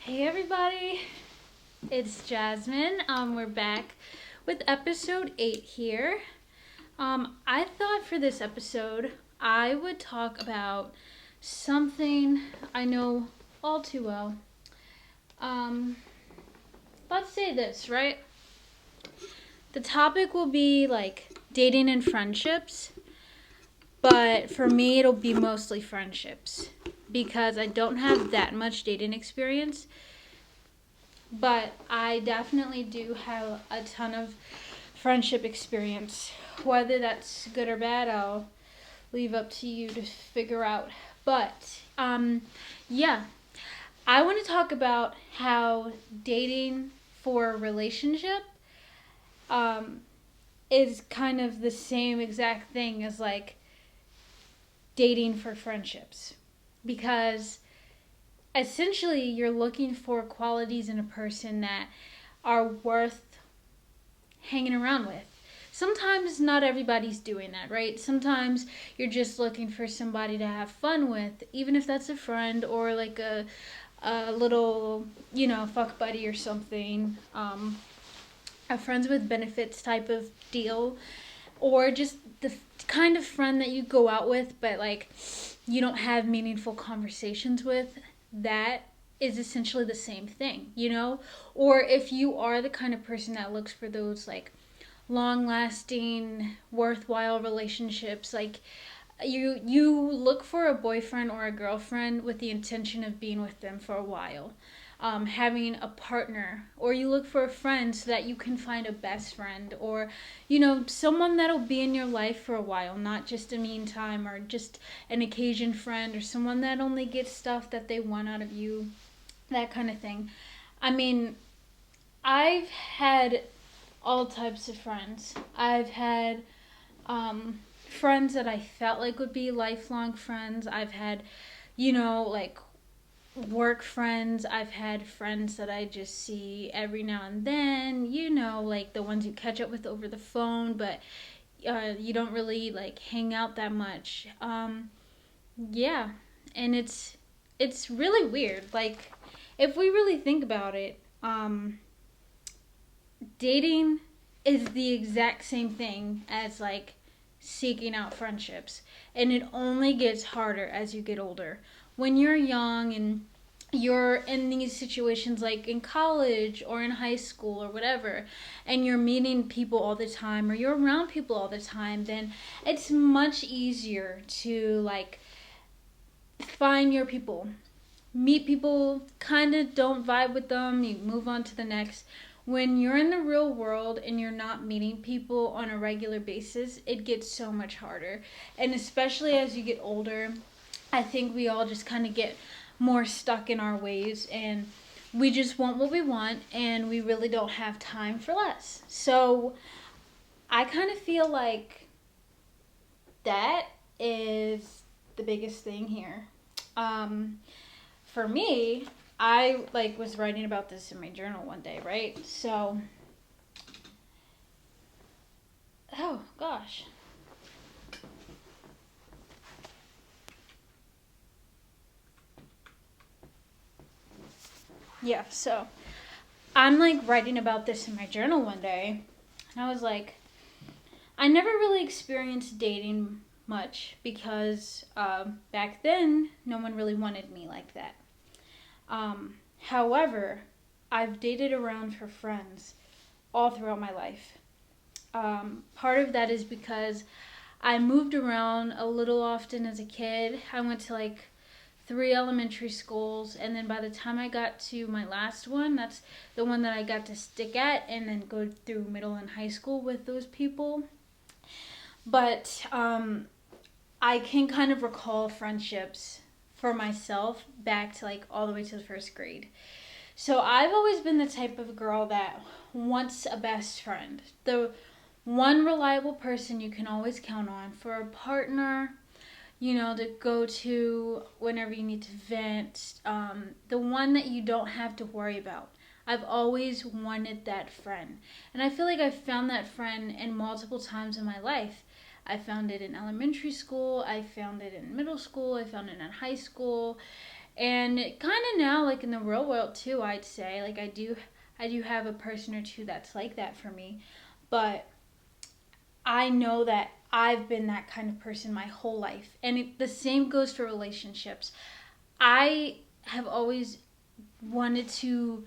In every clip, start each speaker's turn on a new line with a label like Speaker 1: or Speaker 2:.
Speaker 1: Hey everybody, it's Jasmine. We're back with episode 8 here. I thought for this episode I would talk about something I know all too well. Um, let's say this, right? The topic will be like dating and friendships, but for me it'll be mostly friendships because I don't have that much dating experience. But I definitely do have a ton of friendship experience. Whether that's good or bad, I'll leave up to you to figure out. But yeah, I want to talk about how dating for a relationship um, is kind of the same exact thing as like dating for friendships. Because essentially you're looking for qualities in a person that are worth hanging around with. Sometimes not everybody's doing that, right? Sometimes you're just looking for somebody to have fun with, even if that's a friend or like a little, fuck buddy or something. A friends with benefits type of deal, or just the kind of friend that you go out with, but like you don't have meaningful conversations with. That is essentially the same thing. Or if you are the kind of person that looks for those like long lasting worthwhile relationships, like you look for a boyfriend or a girlfriend with the intention of being with them for a while, having a partner, or you look for a friend so that you can find a best friend, or someone that'll be in your life for a while, not just a meantime or just an occasion friend, or someone that only gets stuff that they want out of you, that kind of thing. I mean, I've had all types of friends. I've had friends that I felt like would be lifelong friends. I've had, like work friends. I've had friends that I just see every now and then, like the ones you catch up with over the phone, but you don't really like hang out that much. Yeah, and it's really weird. Like, if we really think about it, dating is the exact same thing as like seeking out friendships, and it only gets harder as you get older. When you're young and you're in these situations like in college or in high school or whatever, and you're meeting people all the time or you're around people all the time, then it's much easier to like find your people, meet people, kind of don't vibe with them, you move on to the next. When you're in the real world and you're not meeting people on a regular basis, it gets so much harder. And especially as you get older, I think we all just kind of get more stuck in our ways, and we just want what we want and we really don't have time for less. So I kind of feel like that is the biggest thing here. Um, for me, I like was writing about this in my journal one day, right? So, oh gosh. Yeah, so I'm like writing about this in my journal one day, and I was like, I never really experienced dating much because back then no one really wanted me like that. However, I've dated around for friends all throughout my life. Part of that is because I moved around a little often as a kid. I went to like 3 elementary schools, and then by the time I got to my last one, that's the one that I got to stick at and then go through middle and high school with those people. But I can kind of recall friendships for myself back to like all the way to the first grade. So I've always been the type of girl that wants a best friend. The one reliable person you can always count on for a partner, to go to whenever you need to vent. The one that you don't have to worry about. I've always wanted that friend. And I feel like I've found that friend in multiple times in my life. I found it in elementary school, I found it in middle school, I found it in high school, And kind of now, like in the real world too, I'd say, like I do have a person or two that's like that for me. But I know that I've been that kind of person my whole life. And the same goes for relationships. I have always wanted to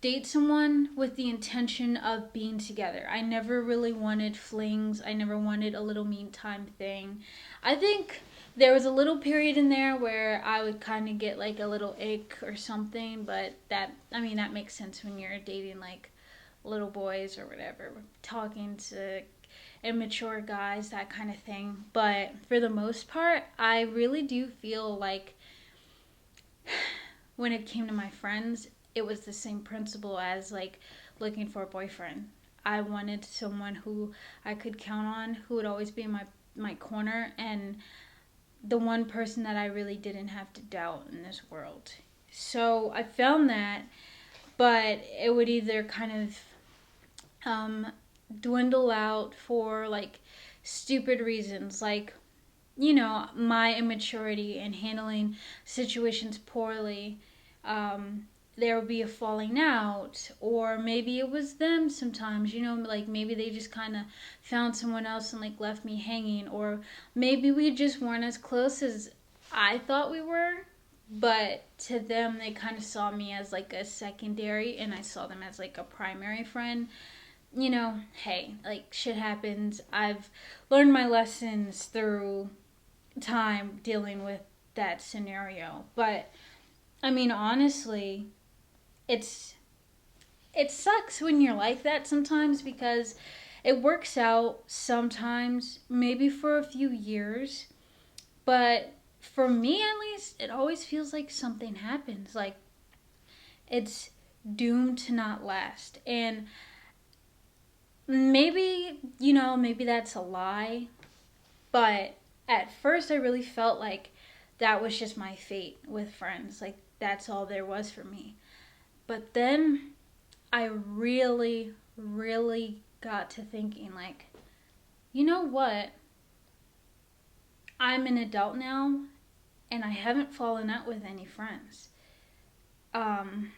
Speaker 1: date someone with the intention of being together. I never really wanted flings. I never wanted a little meantime thing. I think there was a little period in there where I would kind of get like a little ache or something, but that makes sense when you're dating like little boys or whatever, talking to immature guys, that kind of thing. But for the most part, I really do feel like when it came to my friends, it was the same principle as like looking for a boyfriend. I wanted someone who I could count on, who would always be in my corner, and the one person that I really didn't have to doubt in this world. So I found that, but it would either kind of dwindle out for like stupid reasons, like my immaturity and handling situations poorly. There would be a falling out, or maybe it was them sometimes, like maybe they just kind of found someone else and like left me hanging, or maybe we just weren't as close as I thought we were, but to them they kind of saw me as like a secondary and I saw them as like a primary friend. Hey, like shit happens. I've learned my lessons through time dealing with that scenario. But I mean, honestly, it's it sucks when you're like that sometimes because it works out sometimes, maybe for a few years, but for me at least, it always feels like something happens. Like it's doomed to not last. And maybe that's a lie, but at first I really felt like that was just my fate with friends. Like that's all there was for me. But then I really, really got to thinking, like, you know what? I'm an adult now and I haven't fallen out with any friends. Um,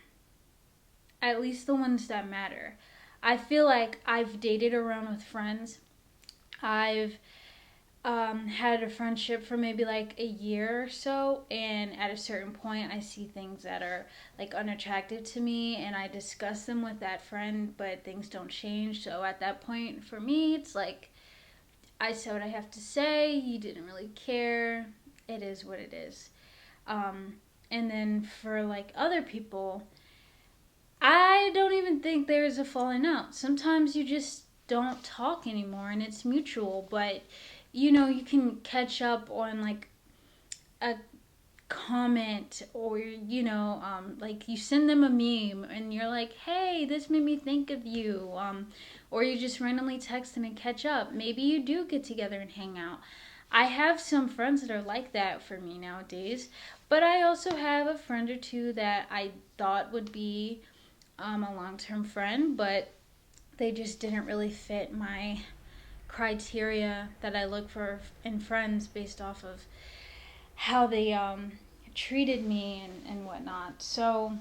Speaker 1: at least the ones that matter. I feel like I've dated around with friends. I've had a friendship for maybe like a year or so, and at a certain point, I see things that are like unattractive to me, and I discuss them with that friend, but things don't change. So at that point, for me, it's like I said what I have to say. You didn't really care. It is what it is. Um, and then for like other people, I don't even think there's a falling out. Sometimes you just don't talk anymore and it's mutual, but you can catch up on like a comment, or like you send them a meme and you're like, hey, this made me think of you, or you just randomly text them and catch up. Maybe you do get together and hang out. I have some friends that are like that for me nowadays, but I also have a friend or two that I thought would be a long-term friend, but they just didn't really fit my criteria that I look for in friends based off of how they treated me and whatnot. So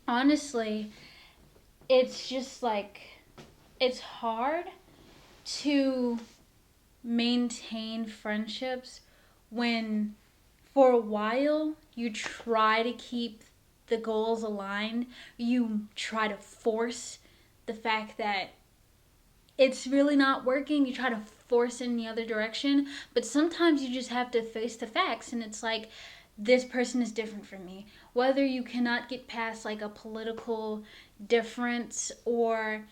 Speaker 1: honestly, it's just like it's hard to maintain friendships when for a while you try to keep the goals aligned. You try to force the fact that it's really not working. You try to force it in the other direction, but sometimes you just have to face the facts, and it's like this person is different from me. Whether you cannot get past like a political difference, or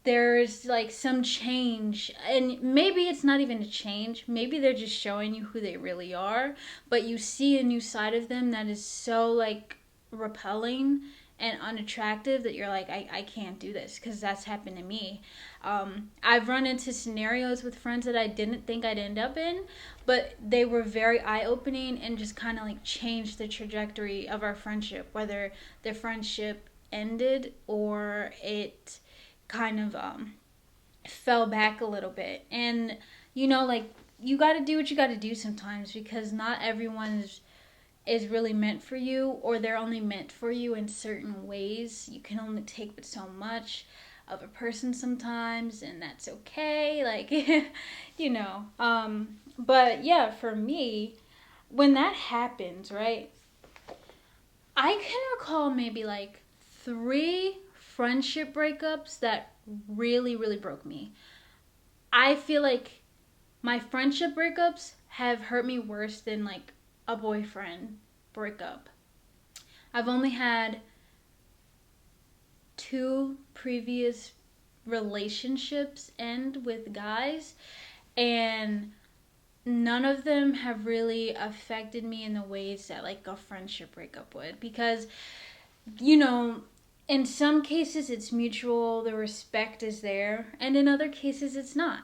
Speaker 1: there's like some change, and maybe it's not even a change, maybe they're just showing you who they really are, but you see a new side of them that is so like repelling and unattractive that you're like, I can't do this, because that's happened to me. I've run into scenarios with friends that I didn't think I'd end up in, but they were very eye-opening and just kind of like changed the trajectory of our friendship, whether the friendship ended or it kind of fell back a little bit. And like you got to do what you got to do sometimes, because not everyone is is really meant for you, or they're only meant for you in certain ways. You can only take but so much of a person sometimes, and that's okay. Like, you know. But yeah, for me, when that happens, right? I can recall maybe like 3 friendship breakups that really, really broke me. I feel like my friendship breakups have hurt me worse than like a boyfriend breakup. I've only had 2 previous relationships end with guys, and none of them have really affected me in the ways that like a friendship breakup would, because you know, in some cases it's mutual, the respect is there, and in other cases it's not.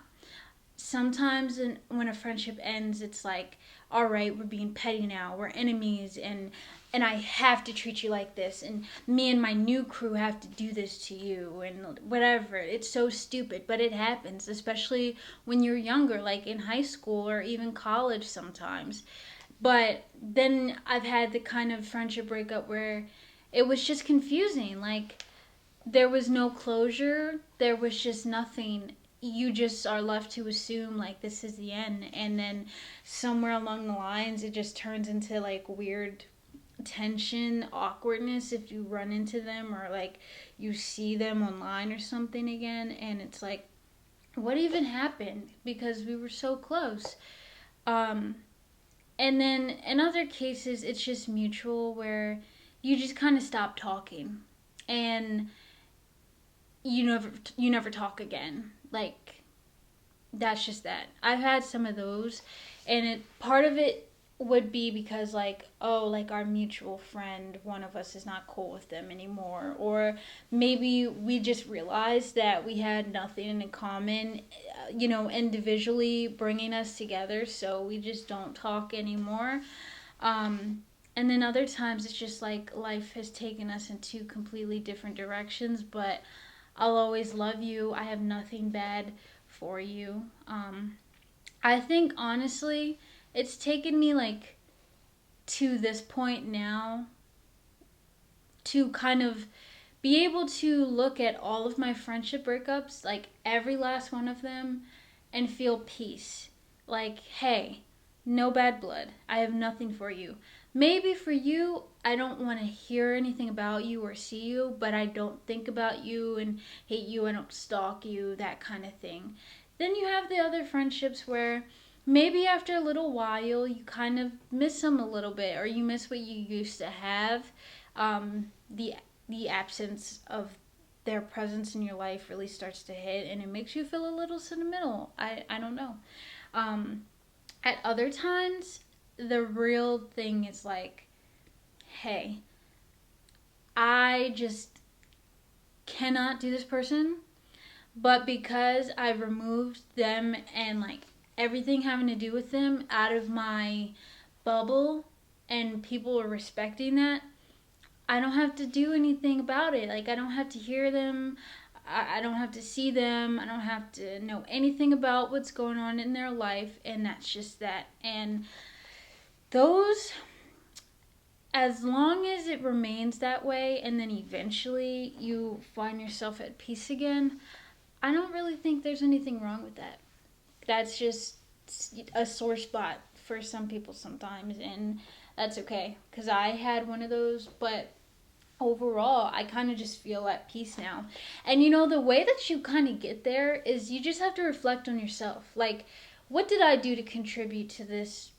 Speaker 1: Sometimes when a friendship ends, it's like, all right, we're being petty now, we're enemies, and I have to treat you like this, and me and my new crew have to do this to you, and whatever. It's so stupid, but it happens, especially when you're younger, like in high school or even college sometimes. But then I've had the kind of friendship breakup where it was just confusing. Like, there was no closure, there was just nothing. You just are left to assume, like, this is the end. And then somewhere along the lines, it just turns into, like, weird tension, awkwardness if you run into them or, like, you see them online or something again. And it's like, what even happened? Because we were so close. Um, and then in other cases, it's just mutual where you just kind of stop talking. And you never talk again. Like, that's just that. I've had some of those, and part of it would be because, like, oh, like our mutual friend, one of us is not cool with them anymore, or maybe we just realized that we had nothing in common, individually bringing us together, so we just don't talk anymore. Um, and then other times it's just like life has taken us in 2 completely different directions, but I'll always love you. I have nothing bad for you. I think honestly, it's taken me like to this point now to kind of be able to look at all of my friendship breakups, like every last one of them, and feel peace. Like, hey, no bad blood. I have nothing for you. Maybe for you, I don't want to hear anything about you or see you, but I don't think about you and hate you. I don't stalk you, that kind of thing. Then you have the other friendships where maybe after a little while you kind of miss them a little bit, or you miss what you used to have. The absence of their presence in your life really starts to hit, and it makes you feel a little sentimental. I don't know. Um, at other times, the real thing is like, hey, I just cannot do this person, but because I've removed them and like everything having to do with them out of my bubble, and people are respecting that, I don't have to do anything about it. Like, I don't have to hear them. I don't have to see them. I don't have to know anything about what's going on in their life. And that's just that. And those, as long as it remains that way and then eventually you find yourself at peace again, I don't really think there's anything wrong with that. That's just a sore spot for some people sometimes. And that's okay. Because I had one of those, but overall, I kind of just feel at peace now. And the way that you kind of get there is you just have to reflect on yourself. Like, what did I do to contribute to this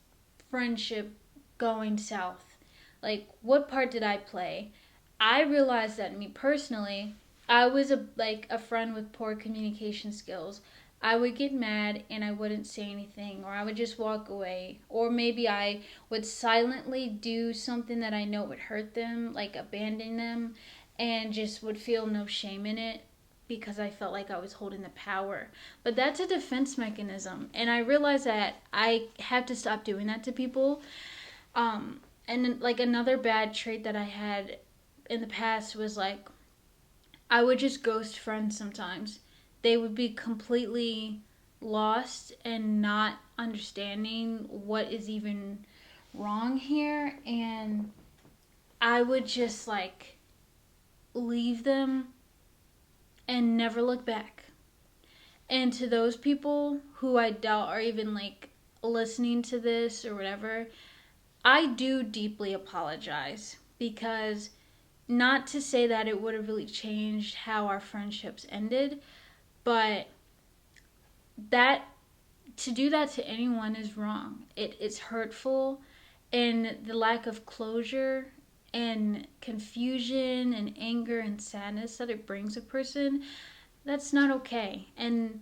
Speaker 1: friendship going south? Like, what part did I play? I realized that me personally, I was a friend with poor communication skills. I would get mad and I wouldn't say anything, or I would just walk away, or maybe I would silently do something that I know would hurt them, like abandon them, and just would feel no shame in it because I felt like I was holding the power. But that's a defense mechanism, and I realized that I have to stop doing that to people. And like another bad trait that I had in the past was like I would just ghost friends sometimes. They would be completely lost and not understanding what is even wrong here, and I would just like leave them and never look back. And to those people who I doubt are even like listening to this or whatever, I do deeply apologize, because not to say that it would have really changed how our friendships ended, but that to do that to anyone is wrong. It's hurtful, and the lack of closure and confusion and anger and sadness that it brings a person, that's not okay. And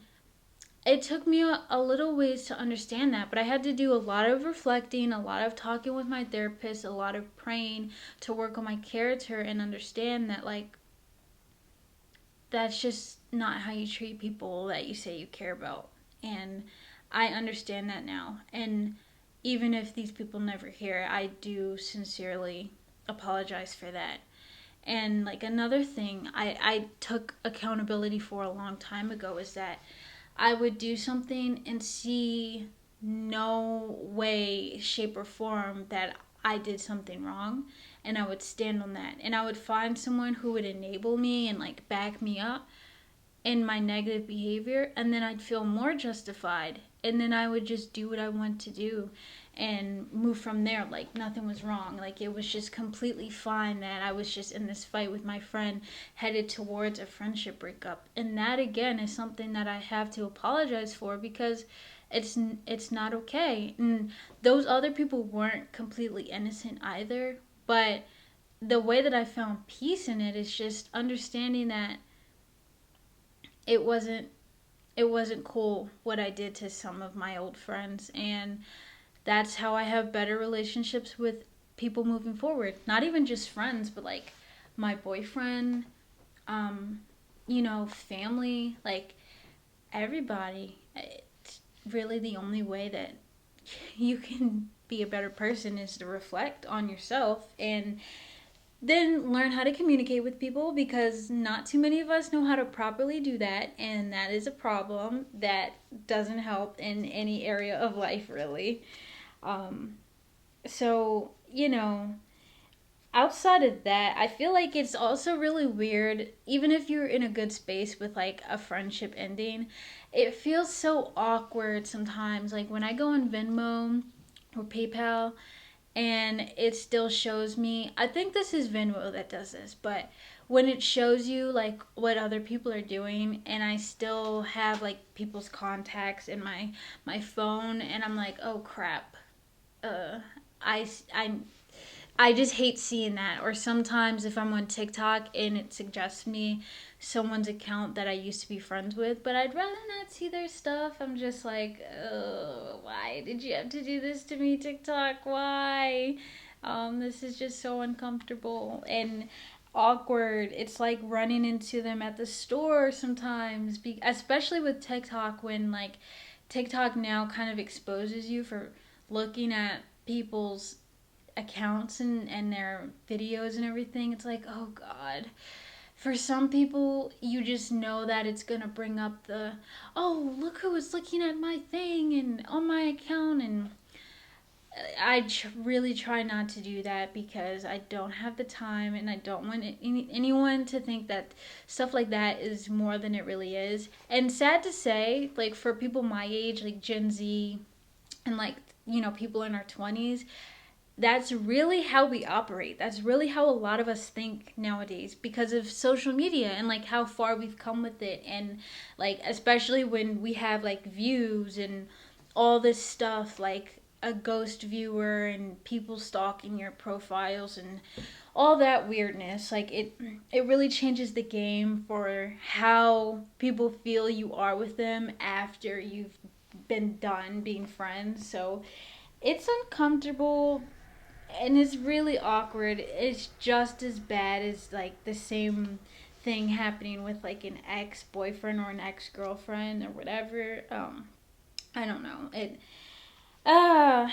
Speaker 1: it took me a little ways to understand that, but I had to do a lot of reflecting, a lot of talking with my therapist, a lot of praying to work on my character and understand that, like, that's just not how you treat people that you say you care about. And I understand that now. And even if these people never hear it, I do sincerely apologize for that. And like another thing I took accountability for a long time ago is that I would do something and see no way, shape, or form that I did something wrong, and I would stand on that. And I would find someone who would enable me and like back me up in my negative behavior, and then I'd feel more justified, and then I would just do what I want to do and move from there like nothing was wrong. Like it was just completely fine that I was just in this fight with my friend headed towards a friendship breakup. And that again is something that I have to apologize for, because it's not okay. And those other people weren't completely innocent either, but the way that I found peace in it is just understanding that it wasn't it wasn't cool what I did to some of my old friends, and that's how I have better relationships with people moving forward. Not even just friends, but like my boyfriend, um, family, like everybody. It's really the only way that you can be a better person is to reflect on yourself and then learn how to communicate with people, because not too many of us know how to properly do that, and that is a problem that doesn't help in any area of life really. um, so outside of that, I feel like it's also really weird, even if you're in a good space with like a friendship ending, it feels so awkward sometimes, like when I go on Venmo or PayPal and it still shows me, I think this is Venmo that does this, but when it shows you like what other people are doing, and I still have like people's contacts in my phone, and I'm like, oh crap, uh I, I I just hate seeing that. Or sometimes if I'm on TikTok and it suggests me someone's account that I used to be friends with, but I'd rather not see their stuff. I'm just like, oh, why did you have to do this to me, TikTok? Why? This is just so uncomfortable and awkward. It's like running into them at the store sometimes, especially with TikTok, when like TikTok now kind of exposes you for looking at people's accounts and their videos and everything. It's like, oh god. For some people, you just know that it's gonna bring up the, oh, look who was looking at my thing and on my account. And really try not to do that, because I don't have the time, and I don't want anyone to think that stuff like that is more than it really is. And sad to say, like for people my age, like Gen Z, and like people in our 20s, that's really how we operate. That's really how a lot of us think nowadays, because of social media and like how far we've come with it. And like especially when we have like views and all this stuff, like a ghost viewer and people stalking your profiles and all that weirdness, like it really changes the game for how people feel you are with them after you've been done being friends. So it's uncomfortable and it's really awkward. It's just as bad as like the same thing happening with like an ex boyfriend or an ex girlfriend or whatever. I don't know. Uh,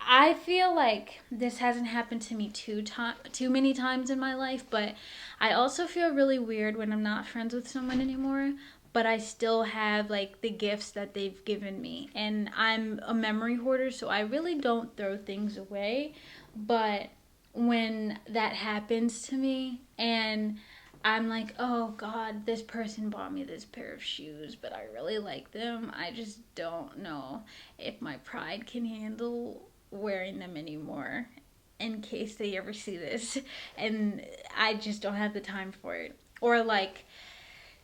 Speaker 1: I feel like this hasn't happened to me too many times in my life, but I also feel really weird when I'm not friends with someone anymore. but I still have like the gifts that they've given me. And I'm a memory hoarder, so I really don't throw things away. But when that happens to me and I'm like, oh God, this person bought me this pair of shoes, but I really like them. I just don't know if my pride can handle wearing them anymore in case they ever see this. And I just don't have the time for it. Or like,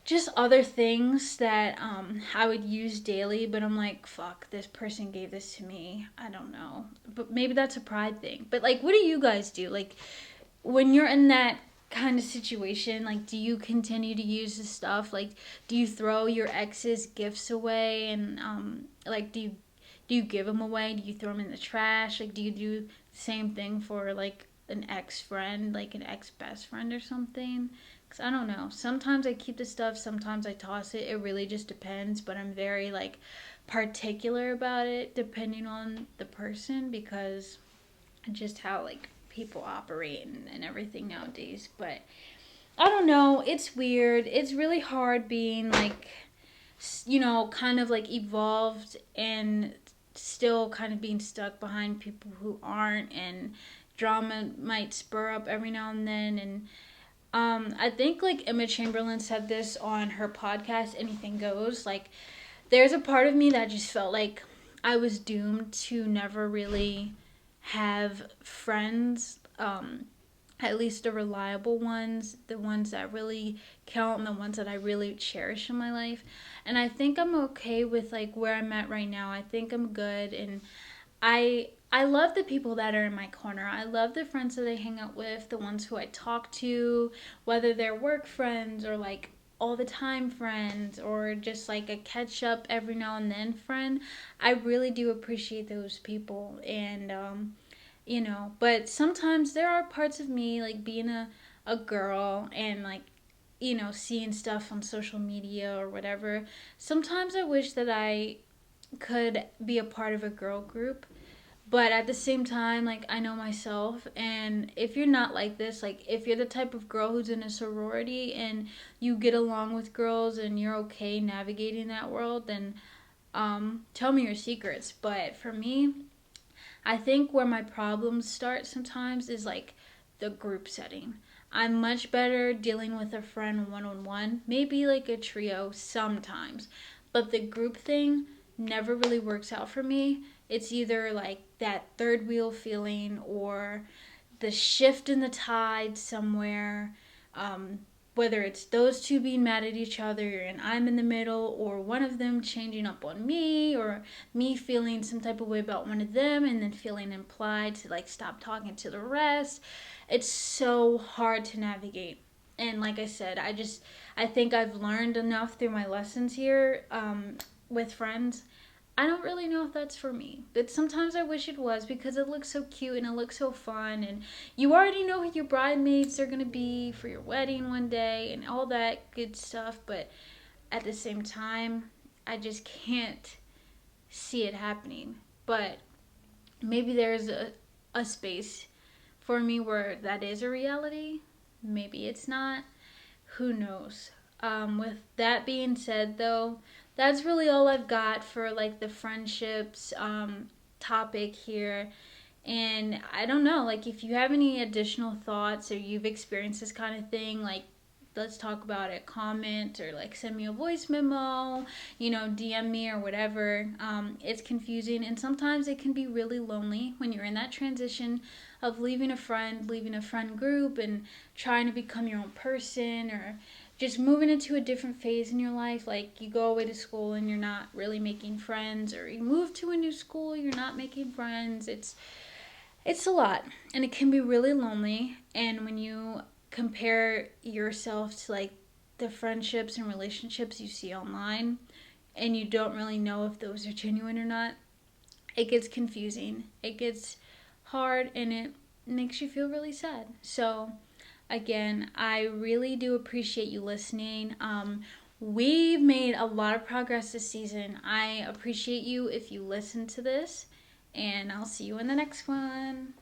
Speaker 1: just other things that I would use daily, but I'm like, fuck, this person gave this to me. I don't know. But maybe that's a pride thing. But like, what do you guys do? Like, when you're in that kind of situation, like, do you continue to use the stuff? Like, do you throw your ex's gifts away? And, like, do you give them away? Do you throw them in the trash? Like, do you do the same thing for, like, an ex friend, like an ex best friend or something? Because I don't know. Sometimes I keep the stuff, sometimes I toss it. It really just depends. But I'm very, like, particular about it depending on the person because just how, like, people operate and everything nowadays. But I don't know. It's weird. It's really hard being, like, kind of like evolved and still kind of being stuck behind people who aren't, and drama might spur up every now and then. And I think like Emma Chamberlain said this on her podcast, Anything Goes. Like, there's a part of me that just felt like I was doomed to never really have friends, at least the reliable ones, the ones that really count and the ones that I really cherish in my life. And I think I'm okay with like where I'm at right now. I think I'm good, and I love the people that are in my corner. I love the friends that I hang out with, the ones who I talk to, whether they're work friends or like all the time friends or just like a catch up every now and then friend. I really do appreciate those people. And but sometimes there are parts of me, like being a girl and like seeing stuff on social media or whatever. Sometimes I wish that I could be a part of a girl group, but at the same time, like, I know myself, and if you're not like this, like if you're the type of girl who's in a sorority and you get along with girls and you're okay navigating that world, then tell me your secrets. But for me, I think where my problems start sometimes is like the group setting. I'm much better dealing with a friend one on one, maybe like a trio sometimes. But the group thing never really works out for me. It's either like that third wheel feeling or the shift in the tide somewhere. Whether it's those two being mad at each other and I'm in the middle, or one of them changing up on me, or me feeling some type of way about one of them and then feeling implied to like stop talking to the rest. It's so hard to navigate. And like I said, I think I've learned enough through my lessons here, with friends. I don't really know if that's for me, but sometimes I wish it was because it looks so cute and it looks so fun, and you already know who your bridesmaids are gonna be for your wedding one day and all that good stuff. But at the same time, I just can't see it happening. But maybe there's a space for me where that is a reality. Maybe it's not. Who knows? With that being said, though, that's really all I've got for like the friendships topic here. And I don't know, like if you have any additional thoughts or you've experienced this kind of thing, like let's talk about it. Comment or like send me a voice memo, DM me or whatever. It's confusing, and sometimes it can be really lonely when you're in that transition of leaving a friend group and trying to become your own person, or just moving into a different phase in your life. Like you go away to school and you're not really making friends, or you move to a new school, you're not making friends. It's a lot, and it can be really lonely. And when you compare yourself to like the friendships and relationships you see online, and you don't really know if those are genuine or not, it gets confusing. It gets hard, and it makes you feel really sad. So again, I really do appreciate you listening. We've made a lot of progress this season. I appreciate you if you listen to this, and I'll see you in the next one.